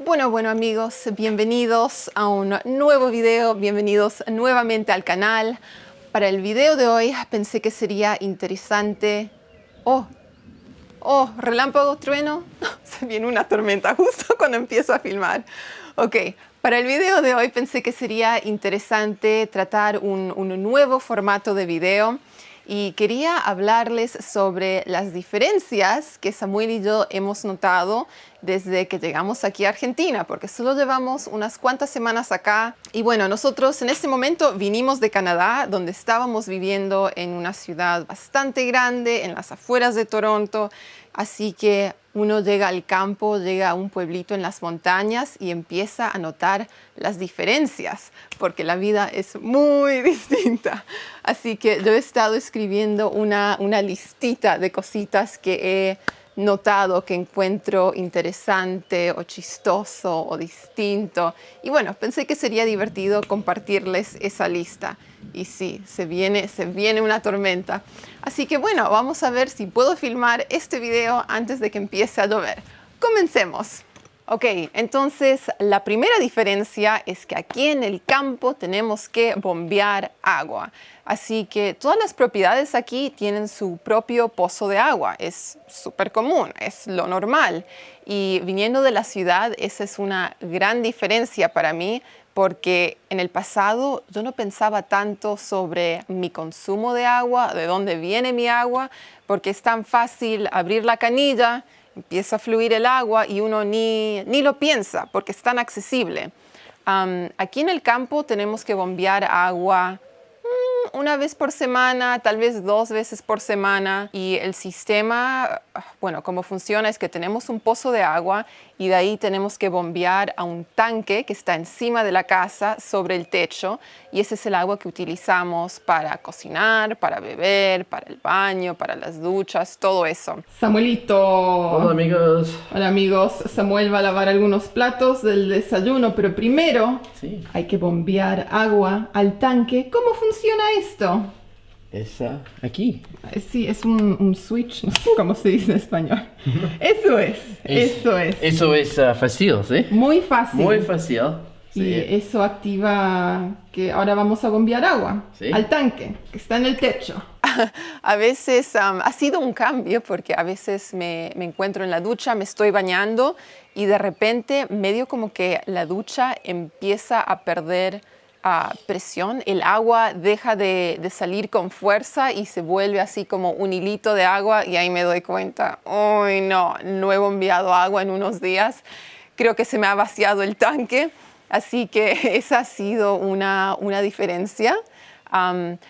Bueno amigos, bienvenidos a un nuevo video, bienvenidos nuevamente al canal. Para el video de hoy pensé que sería interesante... relámpago, trueno, se viene una tormenta justo cuando empiezo a filmar. Ok, para el video de hoy pensé que sería interesante tratar un nuevo formato de video y quería hablarles sobre las diferencias que Samuel y yo hemos notado desde que llegamos aquí a Argentina, porque solo llevamos unas cuantas semanas acá. Y bueno, nosotros en este momento vinimos de Canadá, donde estábamos viviendo en una ciudad bastante grande, en las afueras de Toronto. Así que uno llega al campo, llega a un pueblito en las montañas y empieza a notar las diferencias, porque la vida es muy distinta. Así que yo he estado escribiendo una listita de cositas que he notado, que encuentro interesante o chistoso o distinto. Y bueno, pensé que sería divertido compartirles esa lista. Y sí, se viene una tormenta. Así que bueno, vamos a ver si puedo filmar este video antes de que empiece a llover. ¡Comencemos! Ok, entonces la primera diferencia es que aquí en el campo tenemos que bombear agua. Así que todas las propiedades aquí tienen su propio pozo de agua. Es súper común, es lo normal. Y viniendo de la ciudad, esa es una gran diferencia para mí, porque en el pasado yo no pensaba tanto sobre mi consumo de agua, de dónde viene mi agua, porque es tan fácil abrir la canilla, empieza a fluir el agua y uno ni lo piensa porque es tan accesible. Aquí en el campo tenemos que bombear agua una vez por semana, tal vez 2 veces por semana. Y el sistema, bueno, cómo funciona es que tenemos un pozo de agua y de ahí tenemos que bombear a un tanque que está encima de la casa, sobre el techo. Y ese es el agua que utilizamos para cocinar, para beber, para el baño, para las duchas, todo eso. Samuelito. Hola amigos. Hola amigos. Samuel va a lavar algunos platos del desayuno, pero primero hay que bombear agua al tanque. ¿Cómo funciona esto? Esa aquí. Sí, es un switch, no sé cómo se dice en español. Eso es. Eso es fácil, ¿sí? Muy fácil. Muy fácil. Sí. Y eso activa que ahora vamos a bombear agua al tanque, que está en el techo. A veces ha sido un cambio, porque a veces me encuentro en la ducha, me estoy bañando y de repente medio como que la ducha empieza a perder presión, el agua deja de salir con fuerza y se vuelve así como un hilito de agua, y ahí me doy cuenta, ¡uy, no he bombeado agua en unos días! Creo que se me ha vaciado el tanque, así que esa ha sido una diferencia.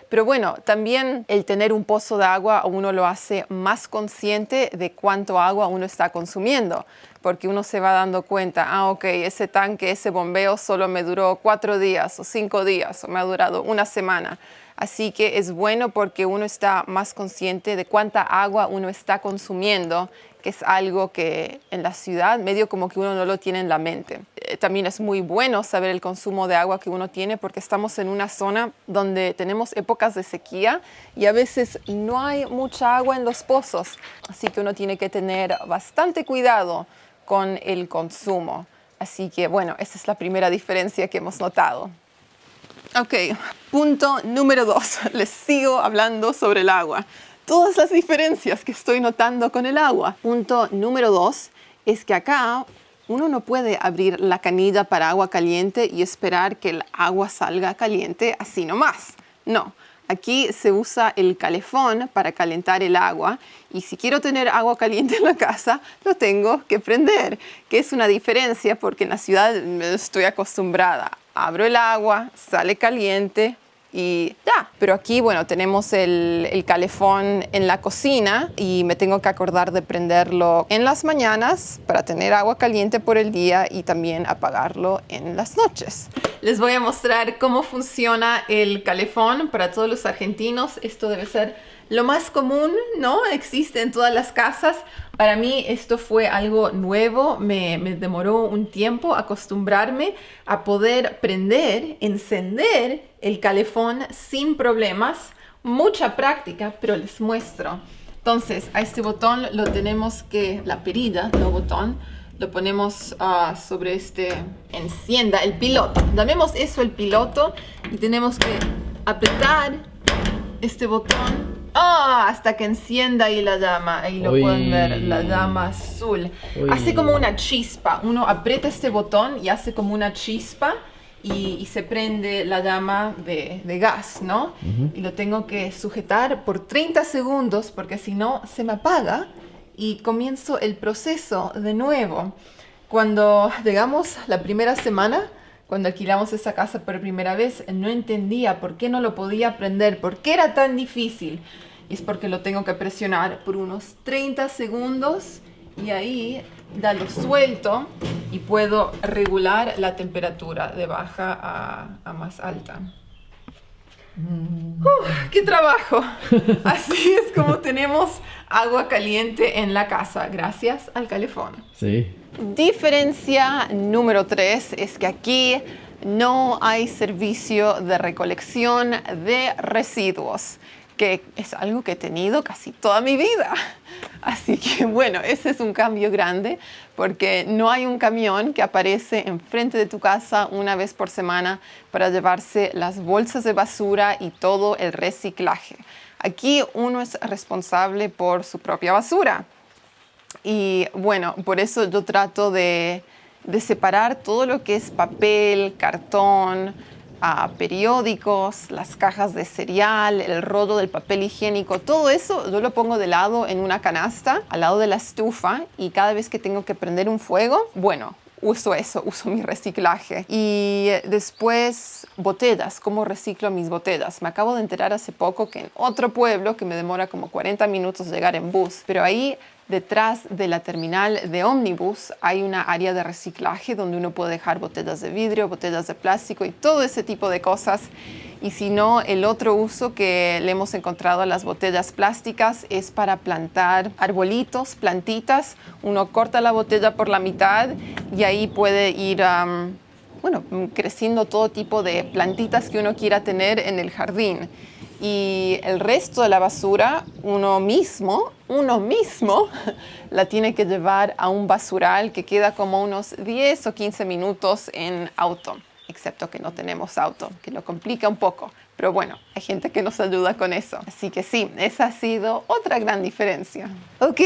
Pero bueno, también el tener un pozo de agua a uno lo hace más consciente de cuánto agua uno está consumiendo, porque uno se va dando cuenta, ok, ese tanque, ese bombeo solo me duró 4 días o 5 días o me ha durado una semana. Así que es bueno porque uno está más consciente de cuánta agua uno está consumiendo, que es algo que en la ciudad medio como que uno no lo tiene en la mente. También es muy bueno saber el consumo de agua que uno tiene, porque estamos en una zona donde tenemos épocas de sequía y a veces no hay mucha agua en los pozos. Así que uno tiene que tener bastante cuidado con el consumo. Así que bueno, esa es la primera diferencia que hemos notado. Ok, punto número 2. Les sigo hablando sobre el agua. Todas las diferencias que estoy notando con el agua. Punto número 2 es que acá uno no puede abrir la canilla para agua caliente y esperar que el agua salga caliente así nomás. No, aquí se usa el calefón para calentar el agua, y si quiero tener agua caliente en la casa, lo tengo que prender, que es una diferencia porque en la ciudad estoy acostumbrada. Abro el agua, sale caliente y ya. Pero aquí, bueno, tenemos el calefón en la cocina y me tengo que acordar de prenderlo en las mañanas para tener agua caliente por el día y también apagarlo en las noches. Les voy a mostrar cómo funciona el calefón para todos los argentinos. Esto debe ser lo más común, ¿no? Existe en todas las casas. Para mí esto fue algo nuevo. Me demoró un tiempo acostumbrarme a poder prender, encender el calefón sin problemas. Mucha práctica, pero les muestro. Entonces, a este botón lo tenemos que, la perilla, no botón, lo ponemos sobre encienda, el piloto. Llamemos eso el piloto y tenemos que apretar este botón hasta que encienda ahí la llama. Ahí lo pueden ver, la llama azul. Hace como una chispa. Uno aprieta este botón y hace como una chispa y se prende la llama de gas, ¿no? Y lo tengo que sujetar por 30 segundos porque si no se me apaga y comienzo el proceso de nuevo. Cuando llegamos la primera semana, cuando alquilamos esa casa por primera vez, no entendía por qué no lo podía aprender, por qué era tan difícil. Y es porque lo tengo que presionar por unos 30 segundos y ahí ya lo suelto y puedo regular la temperatura de baja a más alta. ¡Qué trabajo! Así es como tenemos agua caliente en la casa, gracias al calefón. Sí. Diferencia número 3 es que aquí no hay servicio de recolección de residuos, que es algo que he tenido casi toda mi vida. Así que bueno, ese es un cambio grande porque no hay un camión que aparece enfrente de tu casa una vez por semana para llevarse las bolsas de basura y todo el reciclaje. Aquí uno es responsable por su propia basura. Y bueno, por eso yo trato de separar todo lo que es papel, cartón, periódicos, las cajas de cereal, el rollo del papel higiénico, todo eso yo lo pongo de lado en una canasta al lado de la estufa y cada vez que tengo que prender un fuego, bueno, uso mi reciclaje. Y después botellas, ¿cómo reciclo mis botellas? Me acabo de enterar hace poco que en otro pueblo, que me demora como 40 minutos llegar en bus, pero ahí detrás de la terminal de ómnibus hay una área de reciclaje donde uno puede dejar botellas de vidrio, botellas de plástico y todo ese tipo de cosas. Y si no, el otro uso que le hemos encontrado a las botellas plásticas es para plantar arbolitos, plantitas. Uno corta la botella por la mitad y ahí puede ir creciendo todo tipo de plantitas que uno quiera tener en el jardín. Y el resto de la basura, uno mismo la tiene que llevar a un basural que queda como unos 10 o 15 minutos en auto, excepto que no tenemos auto, que lo complica un poco. Pero bueno, hay gente que nos ayuda con eso. Así que sí, esa ha sido otra gran diferencia. Ok,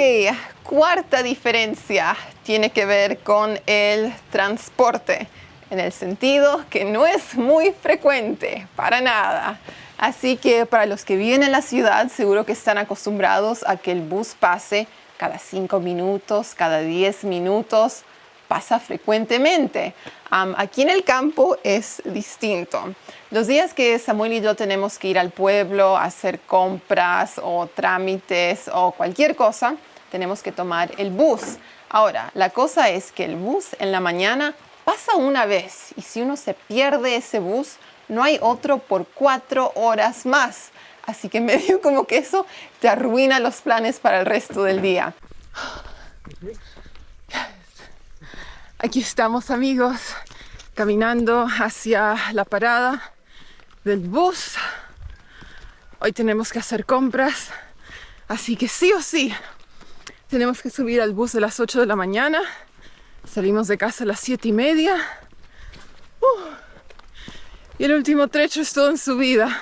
cuarta diferencia tiene que ver con el transporte, en el sentido que no es muy frecuente, para nada. Así que para los que viven en la ciudad, seguro que están acostumbrados a que el bus pase cada 5 minutos, cada 10 minutos, pasa frecuentemente. Aquí en el campo es distinto. Los días que Samuel y yo tenemos que ir al pueblo a hacer compras o trámites o cualquier cosa, tenemos que tomar el bus. Ahora, la cosa es que el bus en la mañana pasa una vez y si uno se pierde ese bus, no hay otro por 4 horas más. Así que medio como que eso te arruina los planes para el resto del día. Aquí estamos, amigos, caminando hacia la parada del bus. Hoy tenemos que hacer compras, así que sí o sí tenemos que subir al bus de las 8 de la mañana. Salimos de casa a las 7:30. Y el último trecho es todo en subida.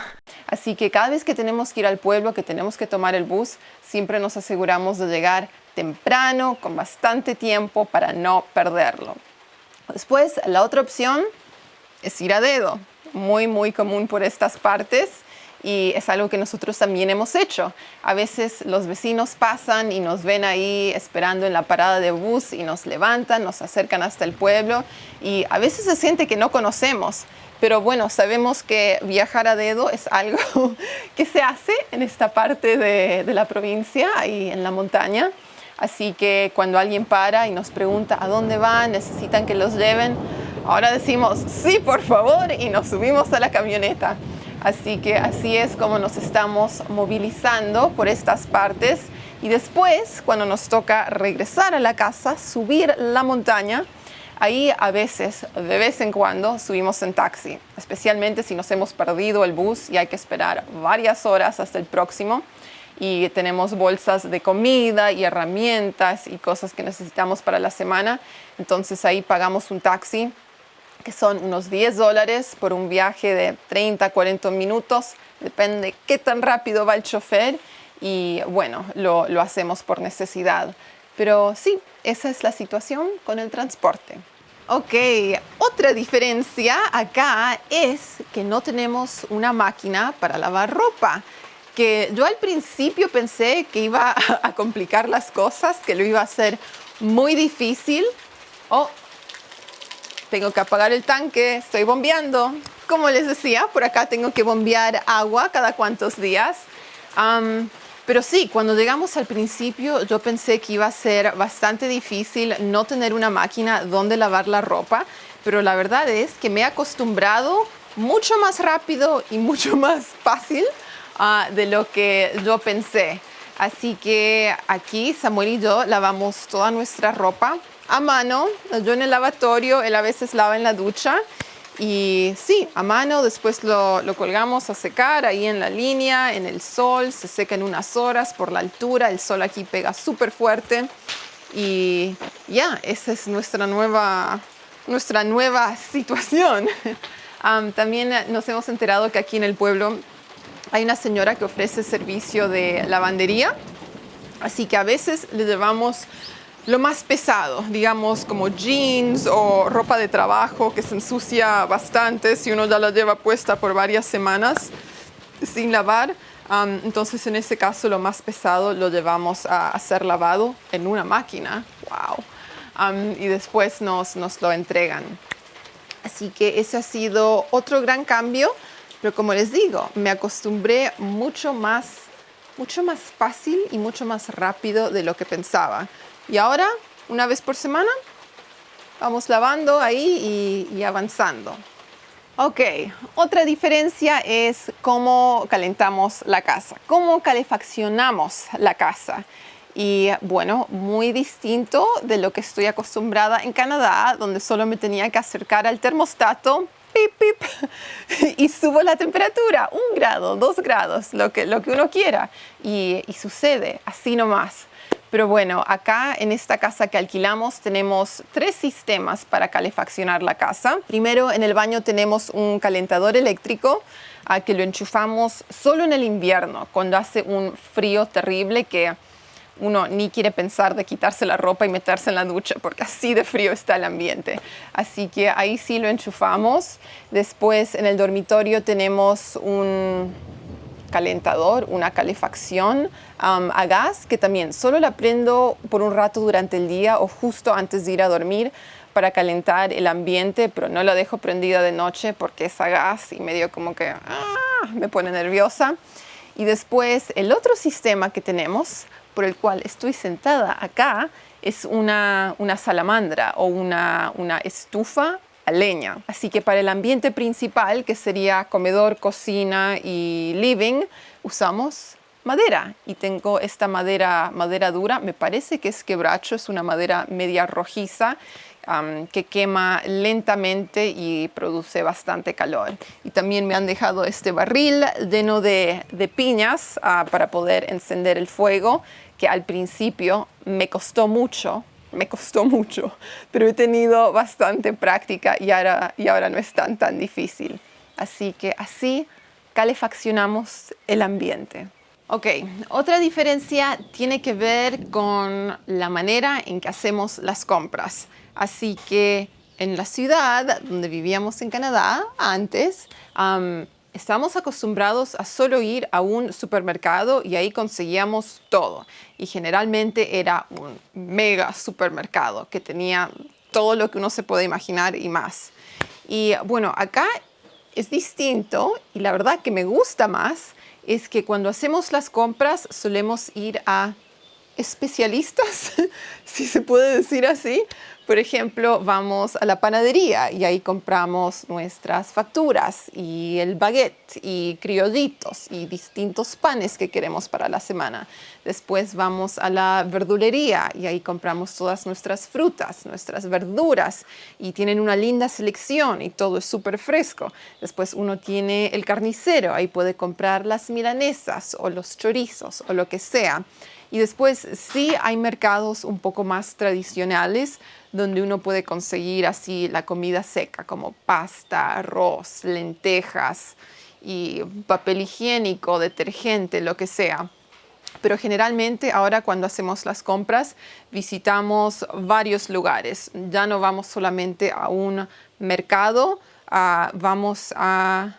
Así que cada vez que tenemos que ir al pueblo, que tenemos que tomar el bus, siempre nos aseguramos de llegar temprano, con bastante tiempo para no perderlo. Después, la otra opción es ir a dedo. Muy, muy común por estas partes y es algo que nosotros también hemos hecho. A veces los vecinos pasan y nos ven ahí esperando en la parada de bus y nos levantan, nos acercan hasta el pueblo y a veces se siente que no conocemos. Pero bueno, sabemos que viajar a dedo es algo que se hace en esta parte de la provincia, ahí en la montaña. Así que cuando alguien para y nos pregunta a dónde van, necesitan que los lleven, ahora decimos sí, por favor, y nos subimos a la camioneta. Así que así es como nos estamos movilizando por estas partes. Y después, cuando nos toca regresar a la casa, subir la montaña, ahí a veces, de vez en cuando, subimos en taxi, especialmente si nos hemos perdido el bus y hay que esperar varias horas hasta el próximo. y tenemos bolsas de comida y herramientas y cosas que necesitamos para la semana. Entonces ahí pagamos un taxi, que son unos $10 por un viaje de 30, 40 minutos. Depende qué tan rápido va el chofer y bueno, lo hacemos por necesidad. Pero sí, esa es la situación con el transporte. Ok, otra diferencia acá es que no tenemos una máquina para lavar ropa, que yo al principio pensé que iba a complicar las cosas, que lo iba a hacer muy difícil. Oh, tengo que apagar el tanque, estoy bombeando. Como les decía, por acá tengo que bombear agua cada cuantos días. Pero sí, cuando llegamos al principio, yo pensé que iba a ser bastante difícil no tener una máquina donde lavar la ropa, pero la verdad es que me he acostumbrado mucho más rápido y mucho más fácil de lo que yo pensé. Así que aquí Samuel y yo lavamos toda nuestra ropa a mano. Yo en el lavatorio, él a veces lava en la ducha. Y sí, a mano, después lo colgamos a secar ahí en la línea, en el sol, se seca en unas horas por la altura, el sol aquí pega súper fuerte y ya, esa es nuestra nueva situación. También nos hemos enterado que aquí en el pueblo hay una señora que ofrece servicio de lavandería, así que a veces le llevamos lo más pesado, digamos como jeans o ropa de trabajo que se ensucia bastante si uno ya la lleva puesta por varias semanas sin lavar. Entonces en ese caso lo más pesado lo llevamos a ser lavado en una máquina. ¡Wow! Y después nos lo entregan. Así que ese ha sido otro gran cambio, pero como les digo, me acostumbré mucho más fácil y mucho más rápido de lo que pensaba. Y ahora, una vez por semana, vamos lavando ahí y avanzando. Ok, otra diferencia es cómo calentamos la casa, cómo calefaccionamos la casa. Y bueno, muy distinto de lo que estoy acostumbrada en Canadá, donde solo me tenía que acercar al termostato, pip, pip, y subo la temperatura, 1 grado, 2 grados, lo que uno quiera. Y sucede así nomás. Pero bueno, acá en esta casa que alquilamos tenemos 3 sistemas para calefaccionar la casa. Primero, en el baño tenemos un calentador eléctrico que lo enchufamos solo en el invierno, cuando hace un frío terrible que uno ni quiere pensar de quitarse la ropa y meterse en la ducha porque así de frío está el ambiente. Así que ahí sí lo enchufamos. Después en el dormitorio tenemos un calentador, una calefacción a gas, que también solo la prendo por un rato durante el día o justo antes de ir a dormir para calentar el ambiente, pero no la dejo prendida de noche porque es a gas y medio como que me pone nerviosa. Y después el otro sistema que tenemos, por el cual estoy sentada acá, es una salamandra o una estufa a leña. Así que para el ambiente principal, que sería comedor, cocina y living, usamos madera. Y tengo esta madera dura, me parece que es quebracho, es una madera media rojiza que quema lentamente y produce bastante calor. Y también me han dejado este barril lleno de piñas para poder encender el fuego, que al principio me costó mucho, pero he tenido bastante práctica y ahora no es tan difícil. Así que así calefaccionamos el ambiente. Ok, otra diferencia tiene que ver con la manera en que hacemos las compras. Así que en la ciudad donde vivíamos en Canadá antes, estábamos acostumbrados a solo ir a un supermercado y ahí conseguíamos todo. Y generalmente era un mega supermercado que tenía todo lo que uno se puede imaginar y más. Y bueno, acá es distinto y la verdad que me gusta más es que cuando hacemos las compras solemos ir a especialistas, si se puede decir así. Por ejemplo, vamos a la panadería y ahí compramos nuestras facturas y el baguette y criollitos y distintos panes que queremos para la semana. Después vamos a la verdulería y ahí compramos todas nuestras frutas, nuestras verduras y tienen una linda selección y todo es súper fresco. Después uno tiene el carnicero, ahí puede comprar las milanesas o los chorizos o lo que sea. Y después sí hay mercados un poco más tradicionales donde uno puede conseguir así la comida seca como pasta, arroz, lentejas y papel higiénico, detergente, lo que sea. Pero generalmente ahora cuando hacemos las compras visitamos varios lugares. Ya no vamos solamente a un mercado, vamos a...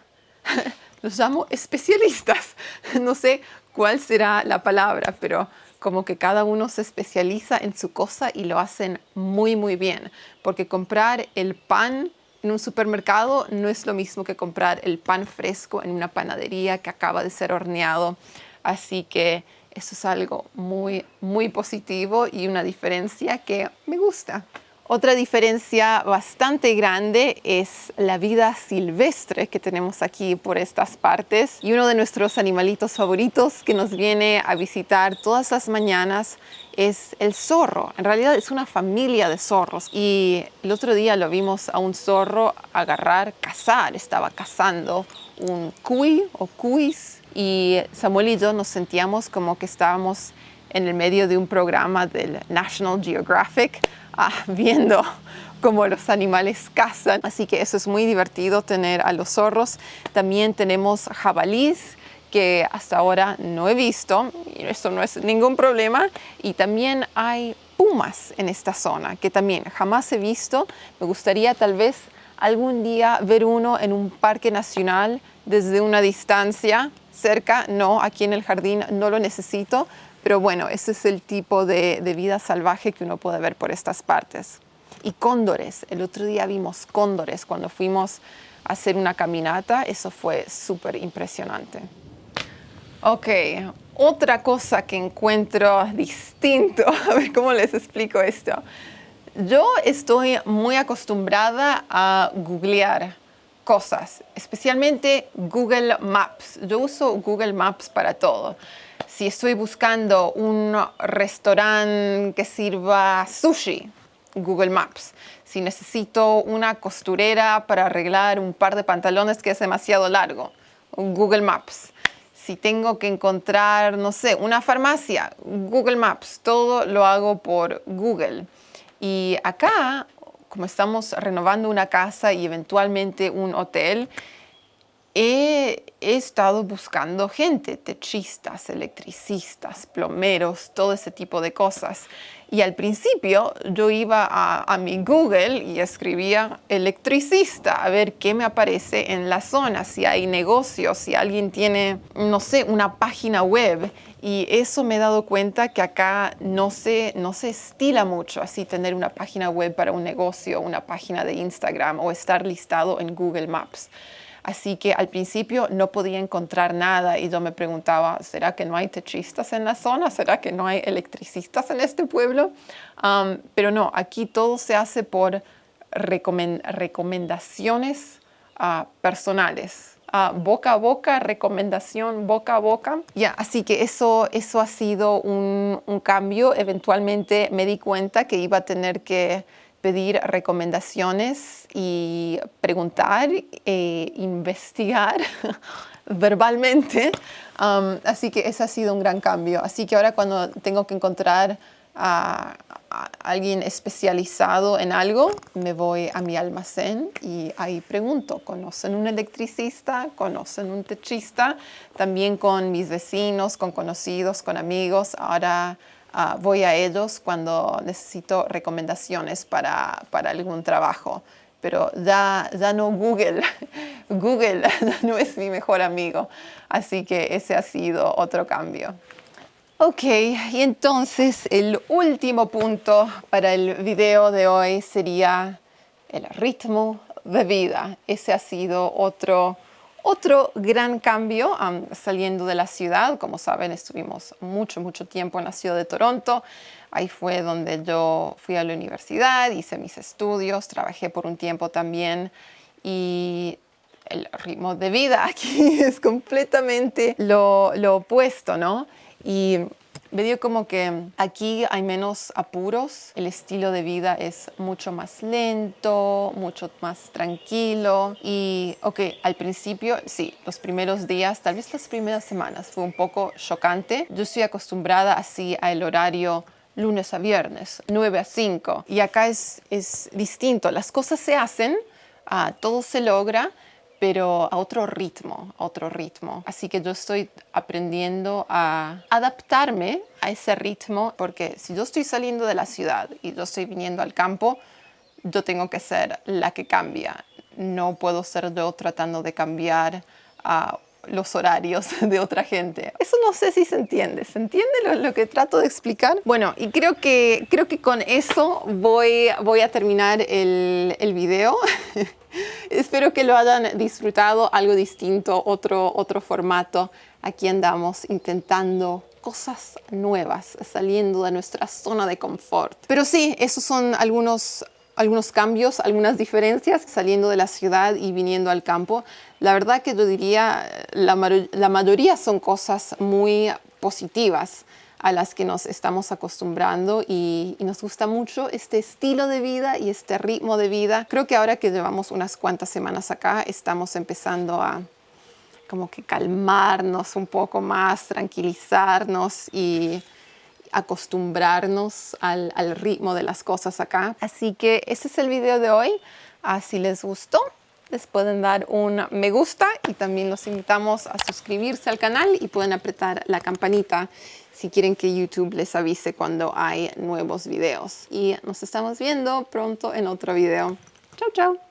los llamo especialistas. No sé cuál será la palabra, pero como que cada uno se especializa en su cosa y lo hacen muy, muy bien. Porque comprar el pan en un supermercado no es lo mismo que comprar el pan fresco en una panadería que acaba de ser horneado. Así que eso es algo muy, muy positivo y una diferencia que me gusta. Otra diferencia bastante grande es la vida silvestre que tenemos aquí por estas partes. Y uno de nuestros animalitos favoritos que nos viene a visitar todas las mañanas es el zorro. En realidad es una familia de zorros. Y el otro día lo vimos a un zorro cazar. Estaba cazando un cuy o cuis. Y Samuel y yo nos sentíamos como que estábamos en el medio de un programa del National Geographic, viendo cómo los animales cazan. Así que eso es muy divertido tener a los zorros. También tenemos jabalís, que hasta ahora no he visto, y eso no es ningún problema. Y también hay pumas en esta zona, que también jamás he visto. Me gustaría tal vez algún día ver uno en un parque nacional desde una distancia cerca. No, aquí en el jardín no lo necesito. Pero bueno, ese es el tipo de vida salvaje que uno puede ver por estas partes. Y cóndores. El otro día vimos cóndores cuando fuimos a hacer una caminata. Eso fue súper impresionante. Ok, otra cosa que encuentro distinto. A ver cómo les explico esto. Yo estoy muy acostumbrada a googlear cosas, especialmente Google Maps. Yo uso Google Maps para todo. Si estoy buscando un restaurante que sirva sushi, Google Maps. Si necesito una costurera para arreglar un par de pantalones que es demasiado largo, Google Maps. Si tengo que encontrar, no sé, una farmacia, Google Maps. Todo lo hago por Google. Y acá, como estamos renovando una casa y eventualmente un hotel, he estado buscando gente, techistas, electricistas, plomeros, todo ese tipo de cosas. Y al principio yo iba a mi Google y escribía electricista, a ver qué me aparece en la zona, si hay negocios, si alguien tiene, no sé, una página web. Y eso me he dado cuenta que acá no se estila mucho así tener una página web para un negocio, una página de Instagram o estar listado en Google Maps. Así que al principio no podía encontrar nada y yo me preguntaba, ¿será que no hay techistas en la zona? ¿Será que no hay electricistas en este pueblo? Pero no, aquí todo se hace por recomendaciones personales. Boca a boca, recomendación boca a boca. Así que eso ha sido un cambio. Eventualmente me di cuenta que iba a tener que pedir recomendaciones y preguntar e investigar verbalmente. Así que ese ha sido un gran cambio. Así que ahora cuando tengo que encontrar a alguien especializado en algo, me voy a mi almacén y ahí pregunto, ¿conocen un electricista? ¿Conocen un techista? También con mis vecinos, con conocidos, con amigos. Ahora voy a ellos cuando necesito recomendaciones para algún trabajo. Pero ya no Google. Google ya no es mi mejor amigo. Así que ese ha sido otro cambio. Ok, y entonces el último punto para el video de hoy sería el ritmo de vida. Ese ha sido otro Otro gran cambio saliendo de la ciudad. Como saben, estuvimos mucho tiempo en la ciudad de Toronto. Ahí fue donde yo fui a la universidad, hice mis estudios, trabajé por un tiempo también y el ritmo de vida aquí es completamente lo opuesto, ¿no? Y me dio como que aquí hay menos apuros, el estilo de vida es mucho más lento, mucho más tranquilo y, al principio, sí, los primeros días, tal vez las primeras semanas fue un poco chocante. Yo estoy acostumbrada así al horario lunes a viernes, 9 a 5 y acá es distinto, las cosas se hacen, todo se logra, pero a otro ritmo. Así que yo estoy aprendiendo a adaptarme a ese ritmo, porque si yo estoy saliendo de la ciudad y yo estoy viniendo al campo, yo tengo que ser la que cambia. No puedo ser yo tratando de cambiar los horarios de otra gente. Eso no sé si se entiende. ¿Se entiende lo que trato de explicar? Bueno, y creo que con eso voy a terminar el video. Espero que lo hayan disfrutado, algo distinto, otro formato. Aquí andamos intentando cosas nuevas, saliendo de nuestra zona de confort. Pero sí, esos son algunos cambios, algunas diferencias saliendo de la ciudad y viniendo al campo. La verdad que yo diría la mayoría son cosas muy positivas a las que nos estamos acostumbrando y nos gusta mucho este estilo de vida y este ritmo de vida. Creo que ahora que llevamos unas cuantas semanas acá, estamos empezando a como que calmarnos un poco más, tranquilizarnos y acostumbrarnos al ritmo de las cosas acá. Así que ese es el video de hoy. Si les gustó, les pueden dar un me gusta y también los invitamos a suscribirse al canal y pueden apretar la campanita si quieren que YouTube les avise cuando hay nuevos videos. Y nos estamos viendo pronto en otro video. Chao, chao.